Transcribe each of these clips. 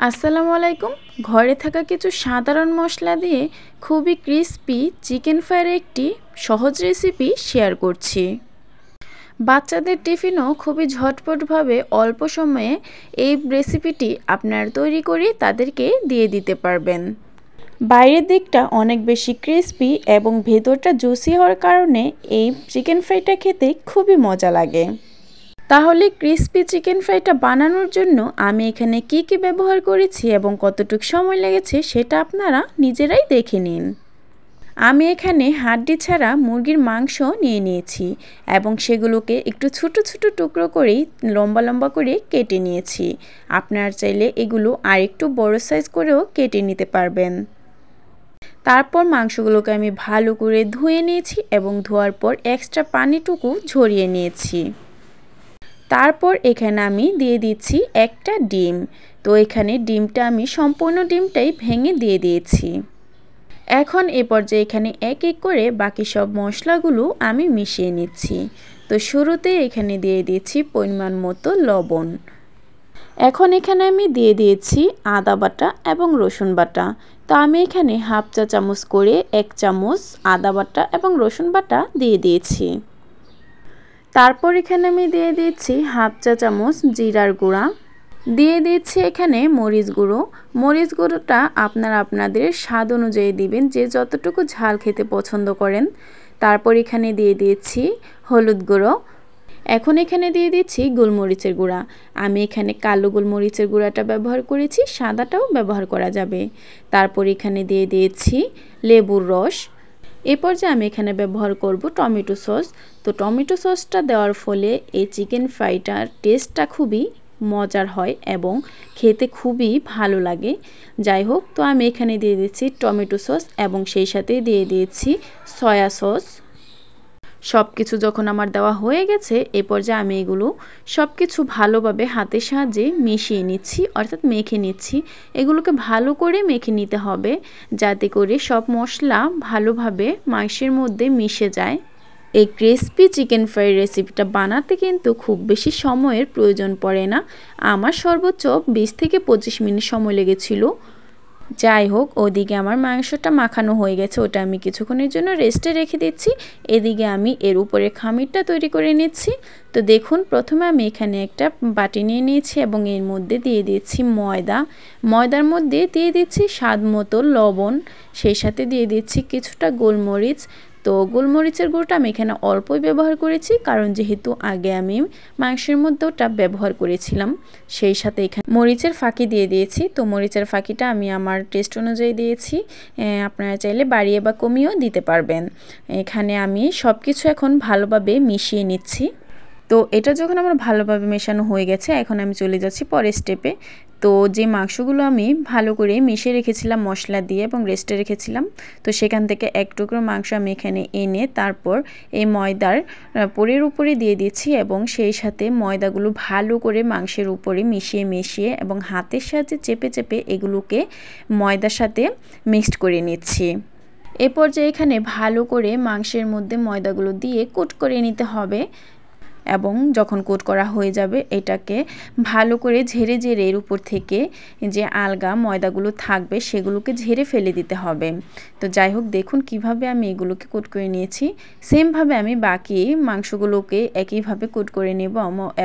আসসালামু আলাইকুম। ঘরে থাকা কিছু সাধারণ মশলা দিয়ে খুবই ক্রিস্পি চিকেন ফ্রাইয়ের একটি সহজ রেসিপি শেয়ার করছি। বাচ্চাদের টিফিনও খুবই ঝটপটভাবে অল্প সময়ে এই রেসিপিটি আপনারা তৈরি করে তাদেরকে দিয়ে দিতে পারবেন। বাইরের দিকটা অনেক বেশি ক্রিস্পি এবং ভেতরটা জুসি হওয়ার কারণে এই চিকেন ফ্রাইটা খেতে খুবই মজা লাগে। তাহলে ক্রিস্পি চিকেন ফ্রাইটা বানানোর জন্য আমি এখানে কি ব্যবহার করেছি এবং কতটুকু সময় লেগেছে সেটা আপনারা নিজেরাই দেখে নিন। আমি এখানে হাড্ডি ছাড়া মুরগির মাংস নিয়ে নিয়েছি এবং সেগুলোকে একটু ছোট ছোট টুকরো করেই লম্বা লম্বা করে কেটে নিয়েছি। আপনারা চাইলে এগুলো আরেকটু বড় সাইজ করেও কেটে নিতে পারবেন। তারপর মাংসগুলোকে আমি ভালো করে ধুয়ে নিয়েছি এবং ধোয়ার পর এক্সট্রা পানিটুকু ঝরিয়ে নিয়েছি। তারপর এখানে আমি দিয়ে দিচ্ছি একটা ডিম। তো এখানে ডিমটা আমি সম্পূর্ণ ডিমটাই ভেঙে দিয়ে দিয়েছি। এখন এ পর্যায়ে এখানে এক এক করে বাকি সব মশলাগুলো আমি মিশিয়ে নিচ্ছি। তো শুরুতে এখানে দিয়ে দিচ্ছি পরিমাণ মতো লবণ। এখন এখানে আমি দিয়ে দিয়েছি আদা বাটা এবং রসুন বাটা। তো আমি এখানে হাফ চা চামচ করে 1 চামচ আদা বাটা এবং রসুন বাটা দিয়ে দিয়েছি। তারপর এখানে আমি দিয়ে দিচ্ছি হাফ চা চামচ জিরার গুঁড়া, দিয়ে দিচ্ছি এখানে মরিচ গুঁড়ো। মরিচ গুঁড়োটা আপনারা আপনাদের স্বাদ অনুযায়ী দিবেন, যে যতটুকু ঝাল খেতে পছন্দ করেন। তারপর এখানে দিয়ে দিচ্ছি হলুদ গুঁড়ো। এখন এখানে দিয়ে দিচ্ছি গোলমরিচের গুঁড়া। আমি এখানে কালো গোলমরিচের গুঁড়াটা ব্যবহার করেছি, সাদাটাও ব্যবহার করা যাবে। তারপর এখানে দিয়ে দিয়েছি লেবুর রস। এই পর্যায়ে আমি এখানে ব্যবহার করব টমেটো সস। তো টমেটো সসটা দেওয়ার ফলে এই চিকেন ফ্রাইটার টেস্টটা খুবই মজার হয় এবং খেতে খুবই ভালো লাগে। যাই হোক, তো আমি এখানে দিয়ে দিচ্ছি টমেটো সস এবং সেই সাথে দিয়ে দিয়েছি সয়া সস। সব কিছু যখন আমার দেওয়া হয়ে গেছে, এ পর্যায়ে আমি এগুলো সব কিছু ভালোভাবে হাতের সাহায্যে মিশিয়ে নিচ্ছি, অর্থাৎ মেখে নিচ্ছি। এগুলোকে ভালো করে মেখে নিতে হবে যাতে করে সব মশলা ভালোভাবে মাংসের মধ্যে মিশে যায়। এই ক্রিস্পি চিকেন ফ্রাই রেসিপিটা বানাতে কিন্তু খুব বেশি সময়ের প্রয়োজন পড়ে না। আমার সর্বোচ্চ 20 থেকে 25 মিনিট সময় লেগেছিল। যাই হোক, ওদিকে আমার মাংসটা মাখানো হয়ে গেছে, ওটা আমি কিছুক্ষণের জন্য রেস্টে রেখে দিচ্ছি। এদিকে আমি এর উপরে খামিরটা তৈরি করে নিচ্ছি। তো দেখুন, প্রথমে আমি এখানে একটা বাটি নিয়ে নিয়েছি এবং এর মধ্যে দিয়ে দিচ্ছি ময়দা। ময়দার মধ্যে দিয়ে দিচ্ছি স্বাদ মতো লবণ, সেই সাথে দিয়ে দিচ্ছি কিছুটা গোলমরিচ। তো গোলমরিচের গুঁড়োটা আমি এখানে অল্পই ব্যবহার করেছি, কারণ যেহেতু আগে আমি মাংসের মধ্যে ওটা ব্যবহার করেছিলাম। সেই সাথে এখানে মরিচের ফাঁকি দিয়ে দিয়েছি। তো মরিচের ফাঁকিটা আমি আমার টেস্ট অনুযায়ী দিয়েছি, আপনারা চাইলে বাড়িয়ে বা কমিয়েও দিতে পারবেন। এখানে আমি সব কিছু এখন ভালোভাবে মিশিয়ে নিচ্ছি। তো এটা যখন আমার ভালোভাবে মেশানো হয়ে গেছে, এখন আমি চলে যাচ্ছি পরের স্টেপে। তো যে মাংসগুলো আমি ভালো করে মিশিয়ে রেখেছিলাম মশলা দিয়ে এবং রেস্টে রেখেছিলাম, তো সেখান থেকে এক টুকরো মাংস আমি এখানে এনে তারপর এই ময়দার পুরের উপরে দিয়ে দিচ্ছি এবং সেই সাথে ময়দাগুলো ভালো করে মাংসের উপরে মিশিয়ে এবং হাতের সাহায্যে চেপে চেপে এগুলোকে ময়দার সাথে মিক্সড করে নিচ্ছি। এ পর্যায়ে এখানে ভালো করে মাংসের মধ্যে ময়দাগুলো দিয়ে কোট করে নিতে হবে এবং যখন কোট করা হয়ে যাবে, এটাকে ভালো করে ঝেড়ে এর উপর থেকে যে আলগা ময়দাগুলো থাকবে সেগুলোকে ঝেড়ে ফেলে দিতে হবে। তো যাই হোক, দেখুন কিভাবে আমি এগুলোকে কোট করে নিয়েছি। সেমভাবে আমি বাকি মাংসগুলোকে একইভাবে কোট করে নেব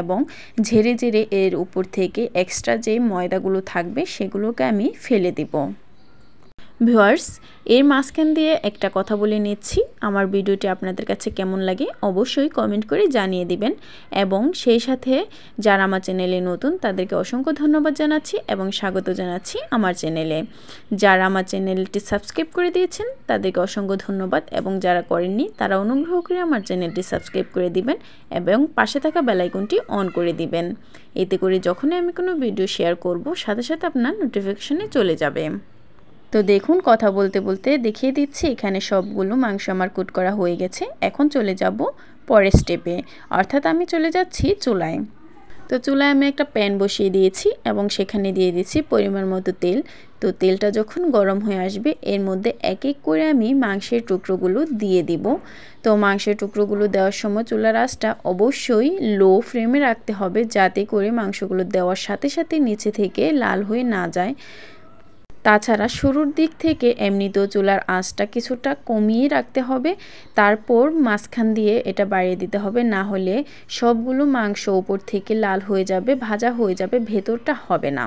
এবং ঝেড়ে এর উপর থেকে এক্সট্রা যে ময়দাগুলো থাকবে সেগুলোকে আমি ফেলে দেব। ভিউয়ার্স, এর মাঝখান দিয়ে একটা কথা বলে নিচ্ছি, আমার ভিডিওটি আপনাদের কাছে কেমন লাগে অবশ্যই কমেন্ট করে জানিয়ে দিবেন এবং সেই সাথে যারা আমার চ্যানেলে নতুন তাদেরকে অসংখ্য ধন্যবাদ জানাচ্ছি এবং স্বাগত জানাচ্ছি আমার চ্যানেলে। যারা আমার চ্যানেলটি সাবস্ক্রাইব করে দিয়েছেন তাদেরকে অসংখ্য ধন্যবাদ এবং যারা করেননি তারা অনুগ্রহ করে আমার চ্যানেলটি সাবস্ক্রাইব করে দিবেন এবং পাশে থাকা বেল আইকনটি অন করে দিবেন। এতে করে যখনই আমি কোনো ভিডিও শেয়ার করব সাথে সাথে আপনার নোটিফিকেশনে চলে যাবে। তো দেখুন, কথা বলতে বলতে দেখিয়ে দিচ্ছি এখানে সবগুলো মাংস আমার কুট করা হয়ে গেছে। এখন চলে যাব পরের স্টেপে, অর্থাৎ আমি চলে যাচ্ছি চুলায়। তো চুলায় আমি একটা প্যান বসিয়ে দিয়েছি এবং সেখানে দিয়ে দিচ্ছি পরিমাণ মতো তেল। তো তেলটা যখন গরম হয়ে আসবে এর মধ্যে এক এক করে আমি মাংসের টুকরোগুলো দিয়ে দিব। তো মাংসের টুকরোগুলো দেওয়ার সময় চুলার আঁচটা অবশ্যই লো ফ্লেমে রাখতে হবে, যাতে করে মাংসগুলো দেওয়ার সাথে সাথে নিচে থেকে লাল হয়ে না যায়। তাছাড়া শুরুর দিক থেকে এমনিতেও চুলার আঁচটা কিছুটা কমিয়ে রাখতে হবে, তারপর মাঝখান দিয়ে এটা বাড়িয়ে দিতে হবে, না হলে সবগুলো মাংস উপর থেকে লাল হয়ে যাবে, ভাজা হয়ে যাবে, ভেতরটা হবে না।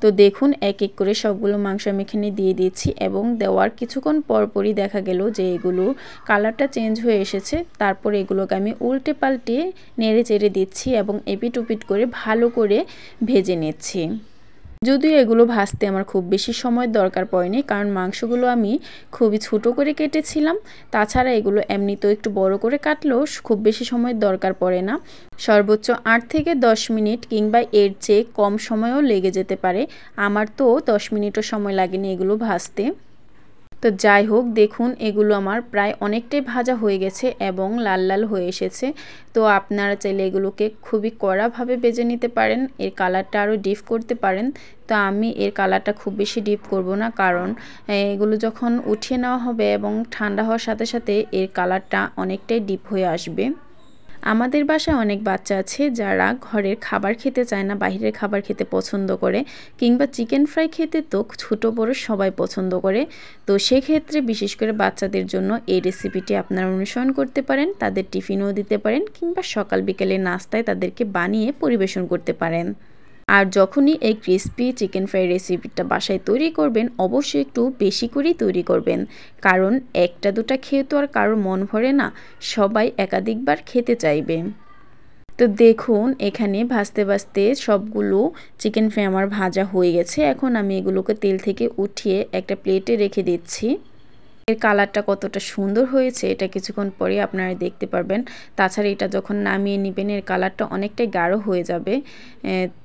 তো দেখুন এক এক করে সবগুলো মাংস আমি এখানে দিয়ে দিচ্ছি এবং দেওয়ার কিছুক্ষণ পরপরই দেখা গেল যে এগুলো কালারটা চেঞ্জ হয়ে এসেছে। তারপর এগুলোকে আমি উল্টে পাল্টে নেড়ে চেড়ে দিচ্ছি এবং এপিট ওপিট করে ভালো করে ভেজে নিচ্ছি। যদিও এগুলো ভাজতে আমার খুব বেশি সময় দরকার পড়েনি, কারণ মাংসগুলো আমি খুবই ছোটো করে কেটেছিলাম। তাছাড়া এগুলো এমনিতেও একটু বড় করে কাটলেও খুব বেশি সময় দরকার পড়ে না। সর্বোচ্চ 8 থেকে 10 মিনিট কিংবা এর চেয়ে কম সময়ও লেগে যেতে পারে। আমার তো 10 মিনিটও সময় লাগেনি এগুলো ভাজতে। তো যাই হোক, দেখুন এগুলো আমার প্রায় অনেকটাই ভাজা হয়ে গেছে এবং লাল লাল হয়ে এসেছে। তো আপনারা চাইলে এগুলোকে খুবই কড়াভাবে ভেজে নিতে পারেন, এর কালারটা আরও ডিপ করতে পারেন। তো আমি এর কালারটা খুব বেশি ডিপ করব না, কারণ এগুলো যখন উঠিয়ে নেওয়া হবে এবং ঠান্ডা হওয়ার সাথে সাথে এর কালারটা অনেকটাই ডিপ হয়ে আসবে। আমাদের বাসায় অনেক বাচ্চা আছে যারা ঘরের খাবার খেতে চায় না, বাইরের খাবার খেতে পছন্দ করে, কিংবা চিকেন ফ্রাই খেতে তো ছোটো বড় সবাই পছন্দ করে। তো সেক্ষেত্রে বিশেষ করে বাচ্চাদের জন্য এই রেসিপিটি আপনারা অনুসরণ করতে পারেন, তাদের টিফিনও দিতে পারেন কিংবা সকাল বিকেলে নাস্তায় তাদেরকে বানিয়ে পরিবেশন করতে পারেন। আর যখনই এই ক্রিসপি চিকেন ফ্রাই রেসিপিটা বাসায় তৈরি করবেন অবশ্যই একটু বেশি করেই তৈরি করবেন, কারণ একটা দুটা খেয়ে তো আর কারোর মন ভরে না, সবাই একাধিকবার খেতে চাইবে। তো দেখুন এখানে ভাজতে ভাজতে সবগুলো চিকেন ফ্রাই আমার ভাজা হয়ে গেছে। এখন আমি এগুলোকে তেল থেকে উঠিয়ে একটা প্লেটে রেখে দিচ্ছি। এর কালারটা কতটা সুন্দর হয়েছে এটা কিছুক্ষণ পরে আপনারা দেখতে পারবেন। তাছাড়া এটা যখন নামিয়ে নেবেন এর কালারটা অনেকটাই গাঢ় হয়ে যাবে।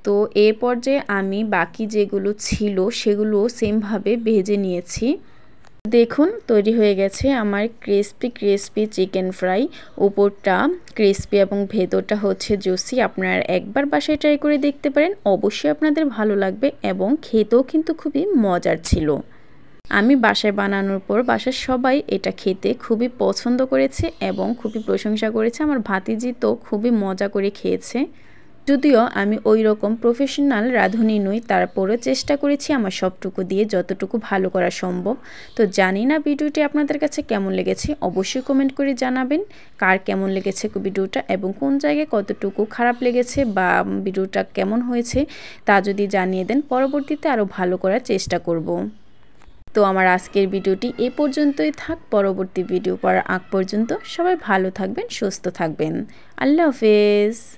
তো এই পর্যায়ে আমি বাকি যেগুলো ছিল সেগুলো সেমভাবে ভেজে নিয়েছি। দেখুন তৈরি হয়ে গেছে আমার ক্রিসপি চিকেন ফ্রাই। উপরটা ক্রিসপি এবং ভেতরটা হচ্ছে জুসি। আপনারা একবার বাসায় ট্রাই করে দেখতে পারেন, অবশ্যই আপনাদের ভালো লাগবে এবং খেতেও কিন্তু খুবই মজার ছিল। আমি বাসায় বানানোর পর বাসার সবাই এটা খেতে খুবই পছন্দ করেছে এবং খুবই প্রশংসা করেছে। আমার ভাতিজি তো খুবই মজা করে খেয়েছে। যদিও আমি ওই রকম প্রফেশনাল রাঁধুনি নই, তারপরেও চেষ্টা করেছি আমার সবটুকু দিয়ে যতটুকু ভালো করা সম্ভব। তো জানি না ভিডিওটি আপনাদের কাছে কেমন লেগেছে, অবশ্যই কমেন্ট করে জানাবেন কার কেমন লেগেছে ভিডিওটা এবং কোন জায়গায় কতটুকু খারাপ লেগেছে বা ভিডিওটা কেমন হয়েছে তা যদি জানিয়ে দেন, পরবর্তীতে আরও ভালো করার চেষ্টা করব। তো আমার আজকের ভিডিওটি এ পর্যন্তই থাক। পরবর্তী ভিডিও পাওয়ার আগ পর্যন্ত সবাই ভালো থাকবেন, সুস্থ থাকবেন। আল্লাহ হাফেজ।